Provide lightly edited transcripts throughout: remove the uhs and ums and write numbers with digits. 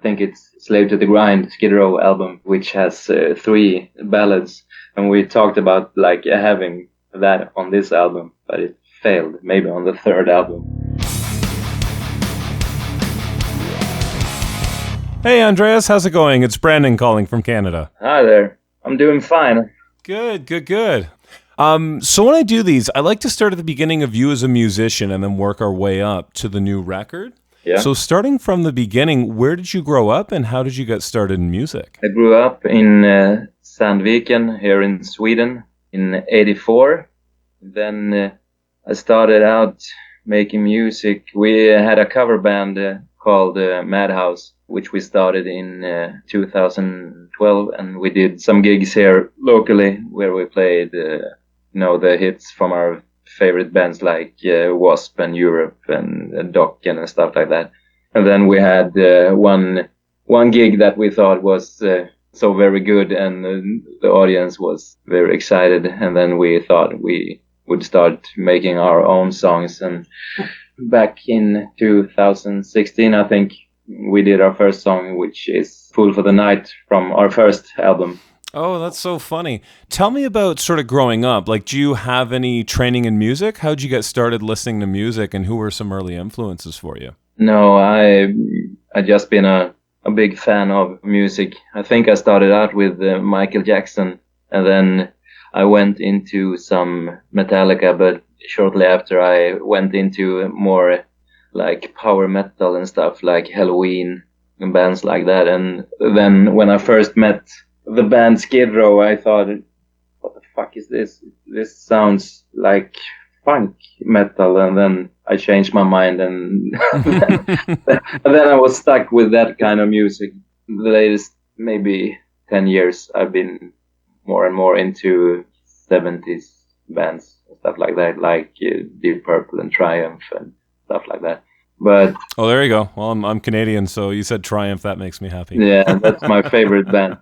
I think it's Slave to the Grind, Skid Row album, which has 3 ballads. And we talked about like having that on this album, but it failed maybe on the 3rd album. Hey Andreas, how's it going? It's Brandon calling from Canada. Hi there. I'm doing fine. Good. So when I do these, I like to start at the beginning of you as a musician and then work our way up to the new record. Yeah. So starting from the beginning, where did you grow up and how did you get started in music? I grew up in Sandviken here in Sweden in '84. Then I started out making music. We had a cover band called Madhouse, which we started in 2012, and we did some gigs here locally where we played the hits from our favorite bands like Wasp and Europe and Dokken and stuff like that. And then we had one gig that we thought was so very good, and the audience was very excited, and then we thought we would start making our own songs. And back in 2016, I think, we did our first song, which is Fool for the Night from our first album. Oh, that's so funny. Tell me about sort of growing up. Like, do you have any training in music? How'd you get started listening to music, and who were some early influences for you? No, I just been a big fan of music. I think I started out with Michael Jackson, and then I went into some Metallica, but shortly after I went into more like power metal and stuff like Halloween and bands like that. And then when I first met the band Skid Row, I thought, what the fuck is this? This sounds like funk metal. And then I changed my mind, and then I was stuck with that kind of music. The latest maybe 10 years, I've been more and more into 70s bands and stuff like that, like Deep Purple and Triumph and stuff like that. But oh, there you go. Well, I'm Canadian, so you said Triumph. That makes me happy. Yeah, that's my favorite band.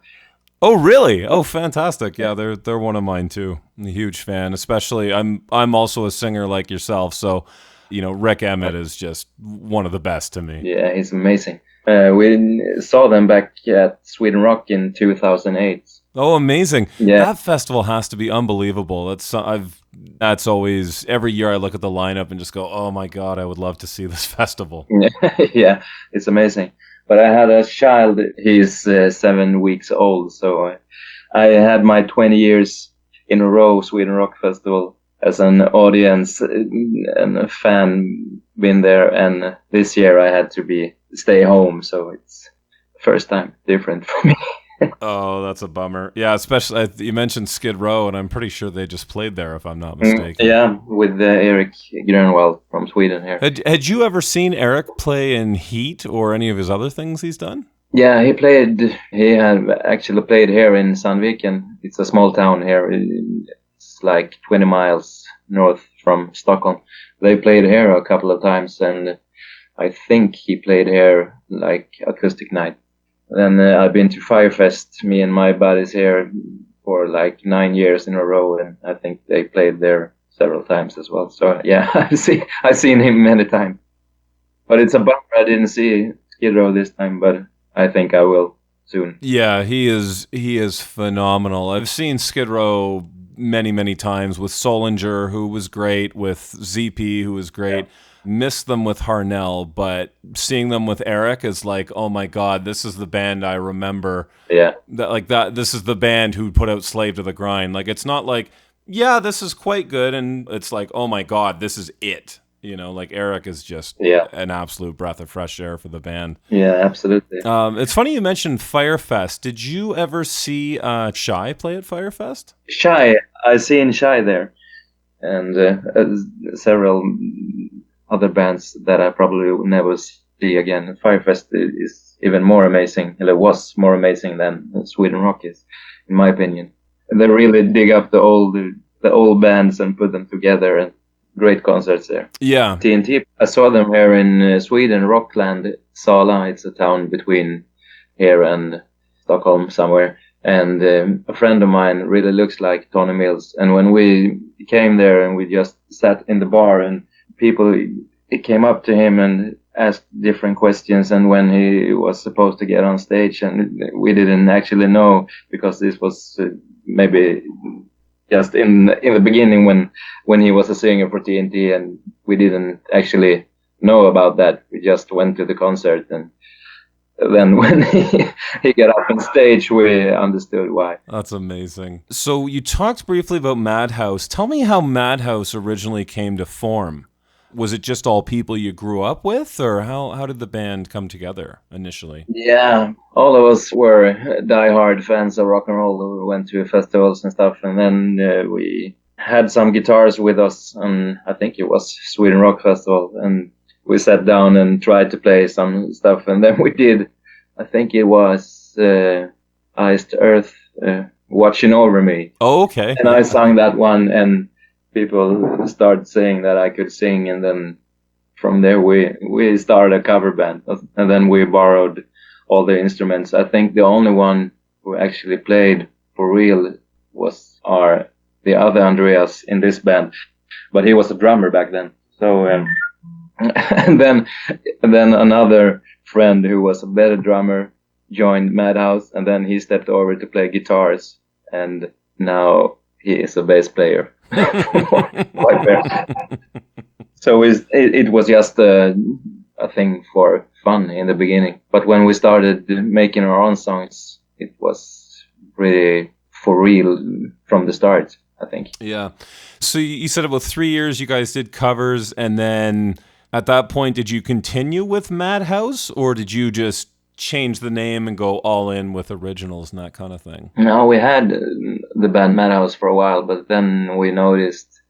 Oh, really? Oh, fantastic. Yeah, they're one of mine too. I'm a huge fan. Especially, I'm also a singer like yourself, so Rick Emmett is just one of the best to me. Yeah, he's amazing. We saw them back at Sweden Rock in 2008. Oh, amazing. Yeah. That festival has to be unbelievable. That's always, every year I look at the lineup and just go, oh my God, I would love to see this festival. Yeah, it's amazing. But I had a child, he's 7 weeks old, so I had my 20 years in a row Sweden Rock Festival as an audience and a fan, been there, and this year I had to stay home, so it's the first time different for me. Oh, that's a bummer. Yeah, especially you mentioned Skid Row, and I'm pretty sure they just played there, if I'm not mistaken. Yeah, with Eric Grönwall from Sweden here. Had you ever seen Eric play in Heat or any of his other things he's done? Yeah, he had actually played here in Sandviken. It's a small town here. It's like 20 miles north from Stockholm. They played here a couple of times, and I think he played here like acoustic night. Then I've been to Firefest, me and my buddies here, for like 9 years in a row, and I think they played there several times as well. So yeah, I've seen him many times. But it's a bummer I didn't see Skid Row this time, but I think I will soon. Yeah, he is phenomenal. I've seen Skid Row many times with Solinger, who was great, with ZP, who was great. Yeah. Missed them with Harnell, but seeing them with Eric is like, oh my God, this is the band I remember. Yeah. This is the band who put out Slave to the Grind. Like, it's not like, yeah, this is quite good, and it's like, oh my God, this is it. Like Eric is just an absolute breath of fresh air for the band. Yeah, absolutely. It's funny you mentioned Firefest. Did you ever see Shy play at Firefest? Shy, I seen Shy there, and several other bands that I probably will never see again. Firefest is even more amazing, and it was more amazing than Sweden Rock is, in my opinion. They really dig up the old bands and put them together, and great concerts there. Yeah. TNT, I saw them here in Sweden, Rockland, Sala. It's a town between here and Stockholm somewhere. And a friend of mine really looks like Tony Mills. And when we came there and we just sat in the bar, and people came up to him and asked different questions, and when he was supposed to get on stage, and we didn't actually know, because this was maybe just in the beginning when he was a singer for TNT, and we didn't actually know about that. We just went to the concert, and then when he got up on stage, we understood why. That's amazing. So you talked briefly about Madhouse. Tell me how Madhouse originally came to form. Was it just all people you grew up with, or how did the band come together initially? Yeah, all of us were diehard fans of rock and roll. We went to festivals and stuff, and then we had some guitars with us on, I think it was Sweden Rock Festival, and we sat down and tried to play some stuff, and then we did, I think it was Iced Earth, Watching Over Me. Oh, okay. And I sang that one, and people started saying that I could sing, and then from there we started a cover band, and then we borrowed all the instruments. I think the only one who actually played for real was the other Andreas in this band, but he was a drummer back then. So and then another friend who was a better drummer joined Madhouse, and then he stepped over to play guitars, and now he is a bass player. So it was just a thing for fun in the beginning, but when we started making our own songs, it was really for real from the start, I think. Yeah. So you said about 3 years you guys did covers, and then at that point, did you continue with Madhouse, or did you just change the name and go all in with originals and that kind of thing? No, we had the band Madhouse for a while, but then we noticed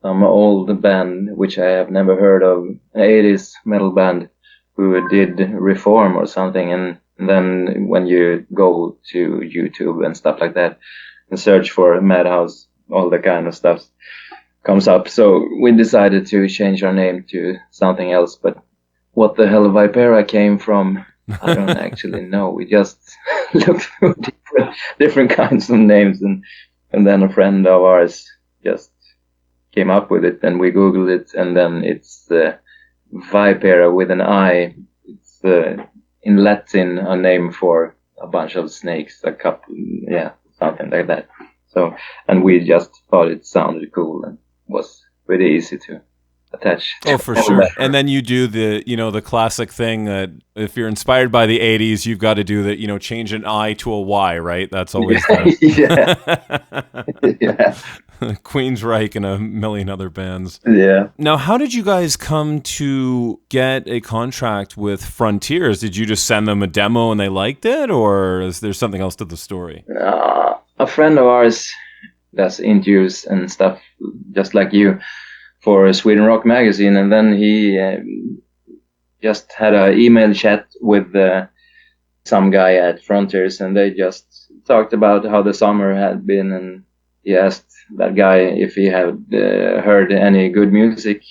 some old band, which I have never heard of, an 80s metal band who did Reform or something, and then when you go to YouTube and stuff like that and search for Madhouse, all the kind of stuff comes up. So we decided to change our name to something else, but what the hell Vypera came from, I don't actually know. We just looked through different kinds of names, and then a friend of ours just came up with it, and we Googled it, and then it's Vypera with an I. It's in Latin a name for a bunch of snakes, a couple, yeah, something like that. So, and we just thought it sounded cool and was pretty easy to attach. Oh, for sure. And then you do the classic thing that if you're inspired by the 80s, you've got to do that, change an I to a Y, right? That's always yeah. Queensryche and a million other bands. Yeah. Now, how did you guys come to get a contract with Frontiers? Did you just send them a demo and they liked it, or is there something else to the story? A friend of ours does interviews and stuff, just like you, for Sweden Rock magazine, and then he just had an email chat with some guy at Frontiers, and they just talked about how the summer had been, and he asked that guy if he had heard any good music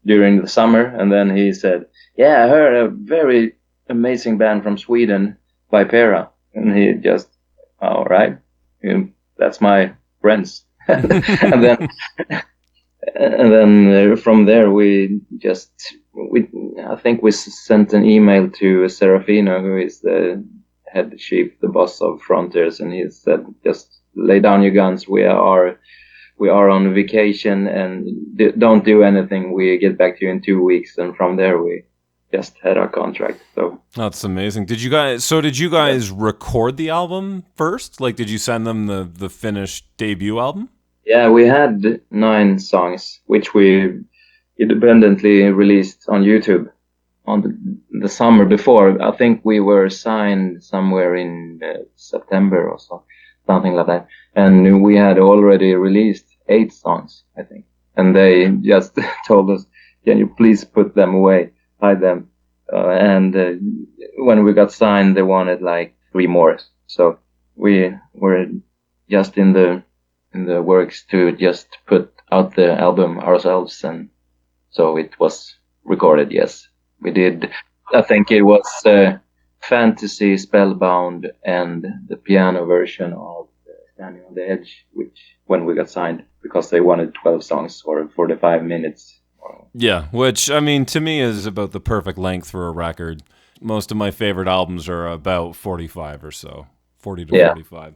during the summer, and then he said, yeah, I heard a very amazing band from Sweden, Vypera, and he just, all right, that's my friends. and then from there I think we sent an email to Serafino, who is the head chief, the boss of Frontiers, and he said, just lay down your guns. We are on vacation, and don't do anything. We get back to you in 2 weeks, and from there we just had our contract. So that's amazing. Did you guys record the album first? Like, did you send them the finished debut album? Yeah, we had 9 songs, which we independently released on YouTube on the summer before. I think we were signed somewhere in September or so, something like that. And we had already released 8 songs, I think. And they just told us, can you please put them away, hide them. And when we got signed, they wanted like 3 more. So we were just in the works to just put out the album ourselves, and so it was recorded. Yes, we did. I think it was Fantasy, Spellbound, and the piano version of Standing on the Edge, which when we got signed, because they wanted 12 songs or 45 minutes Yeah, which, I mean, to me is about the perfect length for a record. Most of my favorite albums are about 45 or so, 40 to Yeah. 45.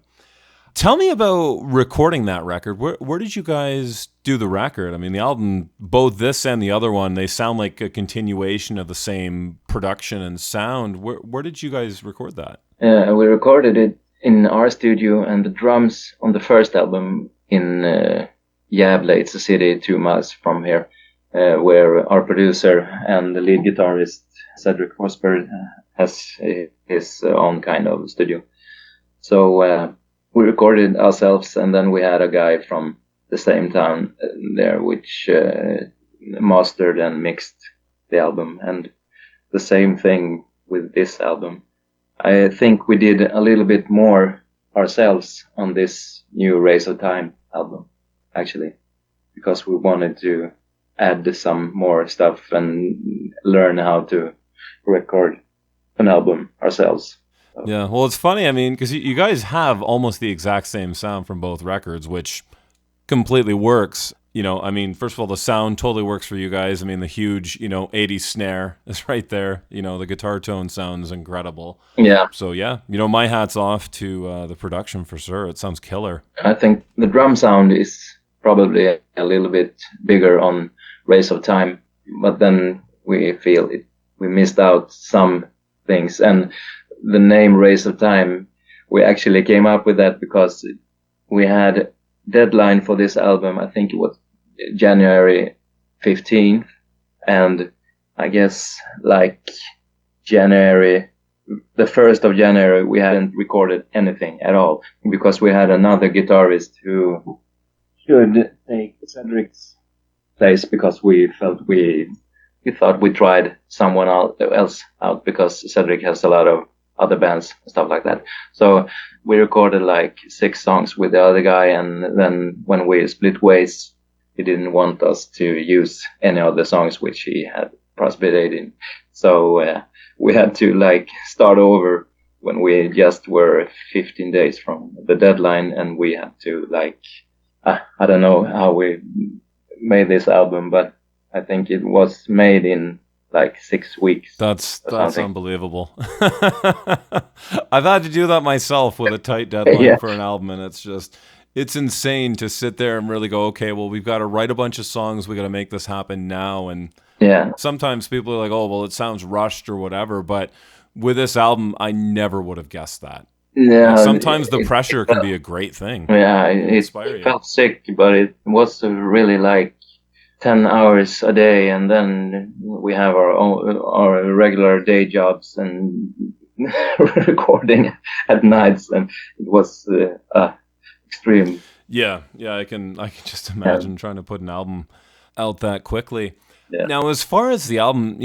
Tell me about recording that record. Where did you guys do the record? I mean, the album, both this and the other one, they sound like a continuation of the same production and sound. Where did you guys record that? We recorded it in our studio, and the drums on the first album in Gävle. It's a city 2 miles from here, where our producer and the lead guitarist Cedric Forsberg has his own kind of studio. So we recorded ourselves, and then we had a guy from the same town there, which mastered and mixed the album. And the same thing with this album. I think we did a little bit more ourselves on this new Race of Time album, actually, because we wanted to add some more stuff and learn how to record an album ourselves. Yeah, well, it's funny, I mean, because you guys have almost the exact same sound from both records, which completely works. You know, I mean, first of all, the sound totally works for you guys. I mean, the huge, 80s snare is right there. You know, the guitar tone sounds incredible. Yeah. So, yeah, my hat's off to the production for sure. It sounds killer. I think the drum sound is probably a little bit bigger on Race of Time, but then we feel we missed out some things. And the name Race of Time, we actually came up with that because we had deadline for this album. I think it was January 15th, and I guess like the 1st of January, we hadn't recorded anything at all because we had another guitarist who should take Cedric's place, because we felt we thought we tried someone else out, because Cedric has a lot of other bands and stuff like that. So we recorded like 6 songs with the other guy, and then when we split ways, he didn't want us to use any of the songs which he had participated in. So we had to like start over when we just were 15 days from the deadline, and we had to I don't know how we made this album, but I think it was made in like 6 weeks. That's unbelievable. I've had to do that myself with a tight deadline for an album, and it's insane to sit there and really go, okay, well, we've got to write a bunch of songs, we got to make this happen now. And sometimes people are like, oh, well, it sounds rushed or whatever, but with this album, I never would have guessed that. Yeah, sometimes the pressure can be a great thing. Yeah, it felt sick, but it was really like 10 hours a day, and then we have our regular day jobs and recording at nights, and it was extreme. Yeah, I can just imagine trying to put an album out that quickly. Yeah. Now, as far as the album,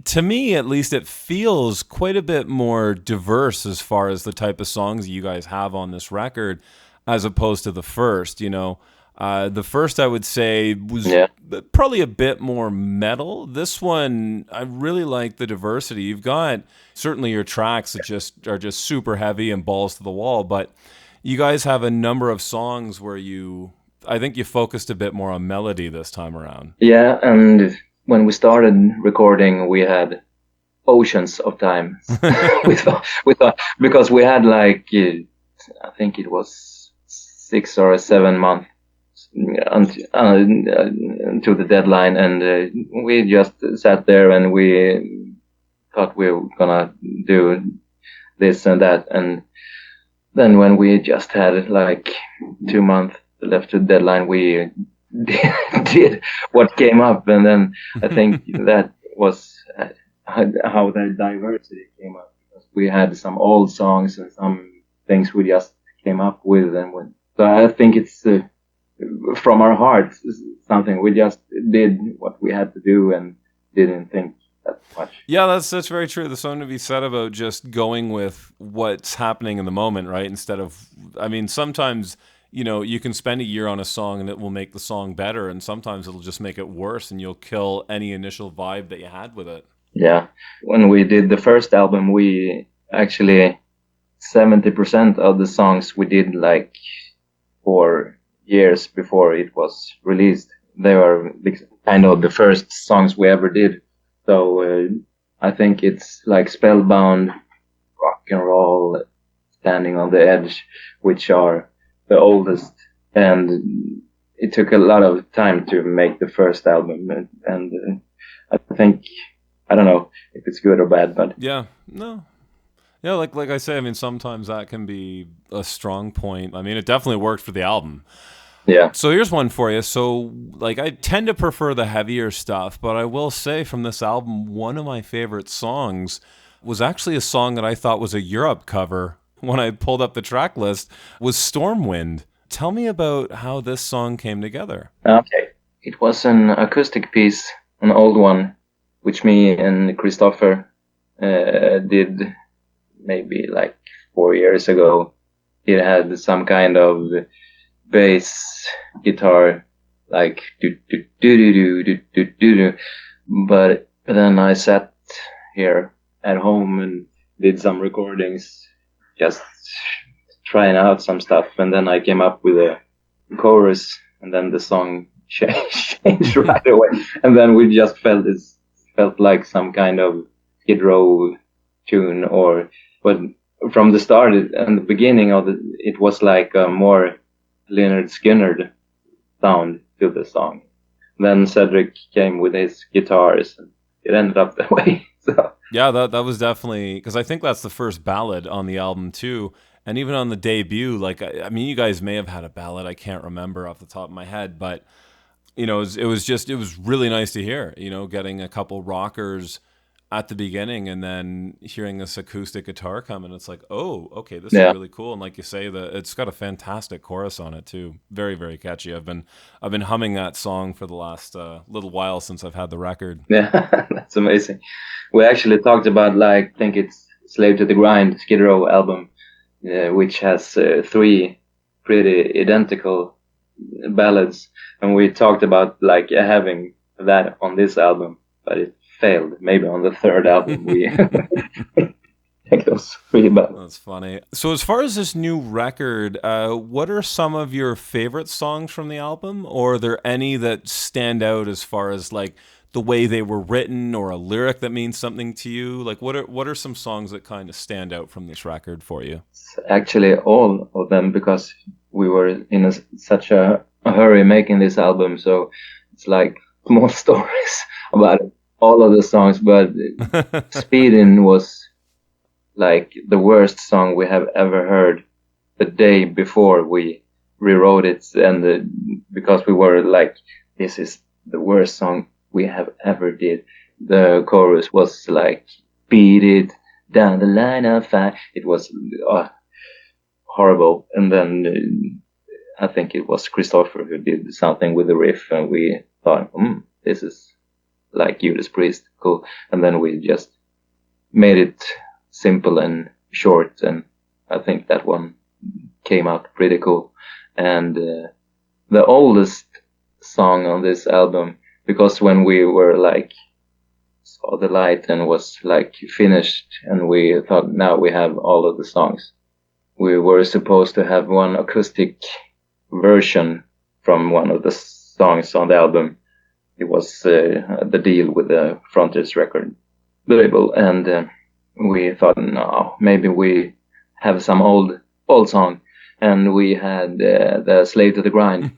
to me at least, it feels quite a bit more diverse as far as the type of songs you guys have on this record, as opposed to the first. The first, I would say, was probably a bit more metal. This one, I really like the diversity. You've got certainly your tracks that are just super heavy and balls to the wall, but you guys have a number of songs where I think you focused a bit more on melody this time around. Yeah, and when we started recording, we had oceans of time. we thought because we had like I think it was 6 or 7 months until the deadline, and we just sat there and we thought we were gonna do this and that, and then when we just had like 2 months left to the deadline, we did what came up, and then I think that was how the diversity came up, because we had some old songs and some things we just came up with, and so I think it's from our hearts something we just did what we had to do and didn't think that much. Yeah, that's very true. There's something to be said about just going with what's happening in the moment, right? Instead of, I mean, sometimes you can spend a year on a song and it will make the song better, and sometimes it'll just make it worse, and you'll kill any initial vibe that you had with it. Yeah, when we did the first album, we actually 70% of the songs we did like 4 years before it was released. they were kind of the first songs we ever did. So I think it's like Spellbound, Rock and Roll, Standing on the Edge, which are the oldest. And it took a lot of time to make the first album. And I think, I don't know if it's good or bad, but Yeah, no. Yeah, like I say, I mean, sometimes that can be a strong point. I mean, it definitely worked for the album. yeah. So here's one for you. So, like, I tend to prefer the heavier stuff, but I will say from this album, one of my favorite songs was actually a song that I thought was a Europe cover when I pulled up the track list, was Stormwind. Tell me about how this song came together. Okay. It was an acoustic piece, an old one, which me and Christopher did maybe like 4 years ago. It had some kind of bass guitar, like do do do do do do do do. But then I sat here at home and did some recordings, just trying out some stuff, and then I came up with a chorus, and then the song changed right away, and then we just felt like some kind of Skid Row tune, but from the start and the beginning of it was like a more Leonard Skinner sound to the song. Then Cedric came with his guitars, and it ended up that way. So Yeah, that was definitely because I think that's the first ballad on the album too, and even on the debut. Like, I mean, you guys may have had a ballad. I can't remember off the top of my head, but you know, it was really nice to hear. You know, getting a couple rockers at the beginning, and then hearing this acoustic guitar come, and it's like, oh, okay, this is yeah, really cool. And like you say, it's got a fantastic chorus on it too. Very, very catchy. I've been humming that song for the last little while since I've had the record. yeah, that's amazing. We actually talked about like I think it's Slave to the Grind Skid Row album, which has three pretty identical ballads, and we talked about like having that on this album, but it failed. Maybe on the third album we take those three ballads. That's funny. So, as far as this new record, what are some of your favorite songs from the album? Or are there any that stand out as far as like the way they were written, or a lyric that means something to you? Like, what are some songs that kind of stand out from this record for you? It's actually all of them because we were in such a hurry making this album, so it's like small stories about all of the songs. But Speedin' was like the worst song we have ever heard the day before we rewrote it, and because we were like, this is the worst song we have ever did. The chorus was like, beat it down the line of fire. It was horrible. And then I think it was Christopher who did something with the riff, and we thought, this is like Judas Priest, cool. And then we just made it simple and short, and I think that one came out pretty cool. And the oldest song on this album, because when we were like saw the light and was like finished, and we thought now we have all of the songs, we were supposed to have one acoustic version from one of the songs on the album. It was the deal with the Frontiers record label, and we thought, no, maybe we have some old song, and we had the Slave to the Grind.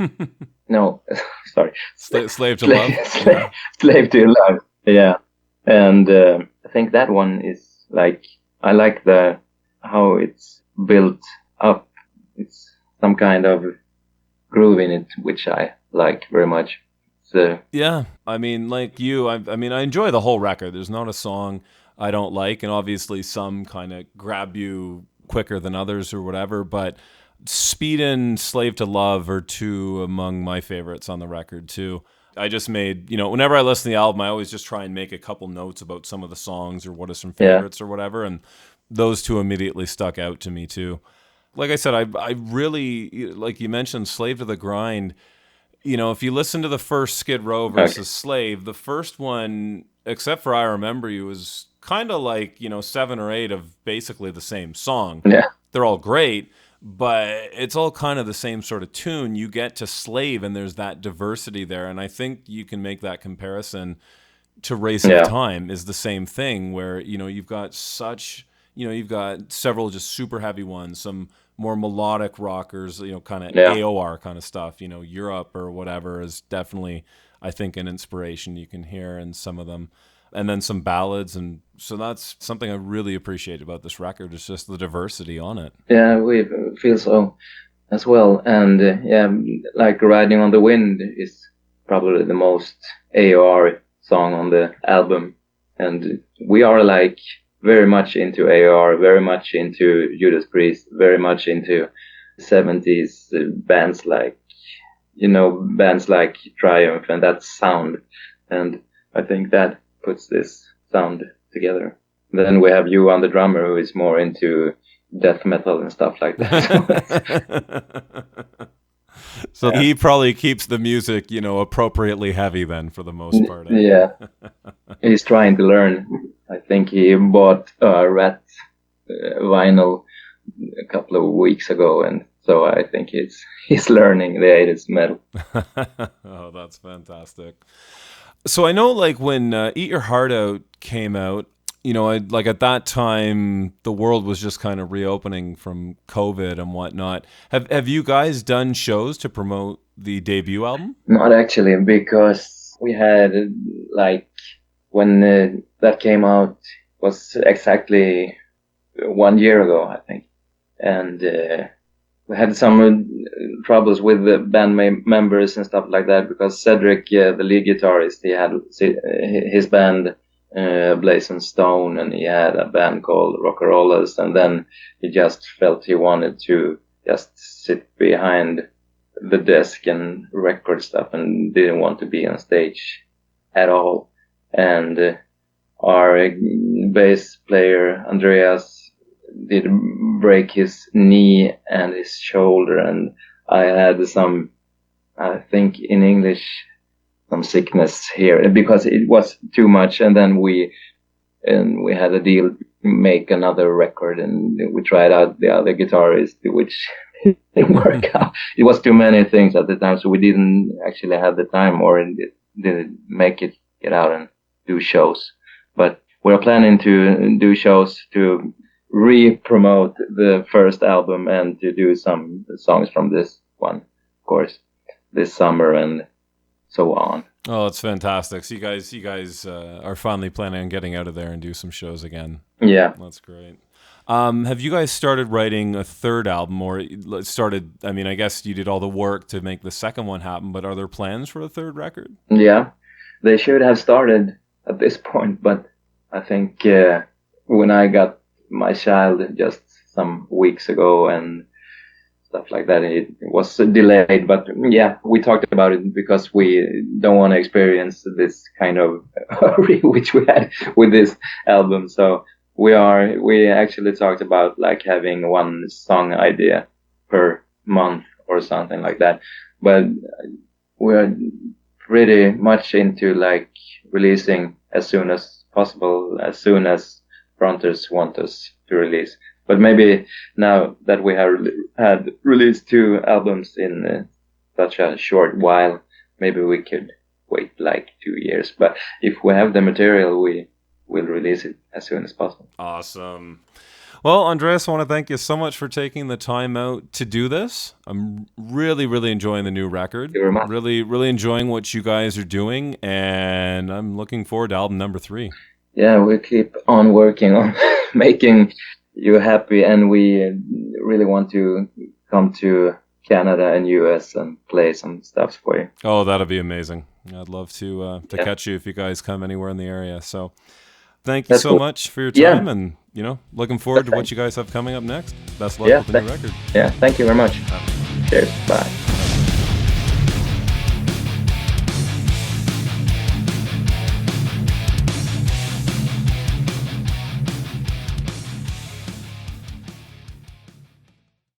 No, sorry, Slave to Love. Slave to Love. Yeah, and I think that one is like, I like how it's built up. It's some kind of groove in it, which I like very much. So Yeah, I mean, like you, I mean, I enjoy the whole record. There's not a song I don't like, and obviously some kind of grab you quicker than others or whatever. But Speed and Slave to Love are two among my favorites on the record too. I just made, you know, whenever I listen to the album, I always just try and make a couple notes about some of the songs or what are some favorites or whatever, and those two immediately stuck out to me too. Like I said, I really, like you mentioned, Slave to the Grind. You know, if you listen to the first Skid Row versus Slave, the first one, except for I Remember You, is kind of like, you know, 7 or 8 of basically the same song. yeah, They're all great, but it's all kind of the same sort of tune. You get to Slave, and there's that diversity there, and I think you can make that comparison to Race of Time is the same thing, where you've got you've got several just super heavy ones, some more melodic rockers, kind of AOR kind of stuff. Europe or whatever is definitely, I think, an inspiration you can hear in some of them, and then some ballads, and so that's something I really appreciate about this record. It's just the diversity on it. Yeah, we feel so as well, and like Riding on the Wind is probably the most AOR song on the album, and we are like very much into AOR, very much into Judas Priest, very much into 70s bands like Triumph and that sound, and I think that puts this sound together. Then we have you on the drummer, who is more into death metal and stuff like that. So he probably keeps the music, appropriately heavy then, for the most part. Yeah. He's trying to learn. I think he bought a Rat vinyl a couple of weeks ago, and so I think he's learning the 80s metal. Oh, that's fantastic. So I know, like, when Eat Your Heart Out came out, at that time, the world was just kind of reopening from COVID and whatnot. Have you guys done shows to promote the debut album? Not actually, because we had, when that came out was exactly 1 year ago, I think. And we had some troubles with the band members and stuff like that, because Cedric, the lead guitarist, he had his band Blazing Stone, and he had a band called Rockarollas, and then he just felt he wanted to just sit behind the desk and record stuff and didn't want to be on stage at all. And our bass player Andreas did break his knee and his shoulder, and I had some, I think in English, some sickness here because it was too much. And then we had a deal to make another record, and we tried out the other guitarist, which didn't work out. It was too many things at the time, so we didn't actually have the time, or didn't make it get out and do shows. But we're planning to do shows to re-promote the first album and to do some songs from this one, of course, this summer and so on. Oh, that's fantastic. So you guys are finally planning on getting out of there and do some shows again. Yeah. That's great. Have you guys started writing a third album, or I guess you did all the work to make the second one happen, but are there plans for a third record? Yeah, they should have started at this point, but I think when I got my child just some weeks ago and stuff like that, it was delayed. But yeah, we talked about it because we don't want to experience this kind of hurry which we had with this album. So we actually talked about like having one song idea per month or something like that. But we're pretty much into like releasing as soon as possible, as soon as fronters want us to release. But maybe now that we have had released 2 albums in such a short while, maybe we could wait like 2 years. But if we have the material, we will release it as soon as possible. Awesome. Well, Andreas, I want to thank you so much for taking the time out to do this. I'm really, really enjoying the new record. Thank you very much. Really, really enjoying what you guys are doing, and I'm looking forward to album number 3. Yeah, we keep on working on making you happy, and we really want to come to Canada and US and play some stuff for you. Oh, that'd be amazing. I'd love to catch you if you guys come anywhere in the area. So thank you so much for your time, and looking forward to what you guys have coming up next. Best luck with the new record. Yeah, thank you very much. Cheers. Bye.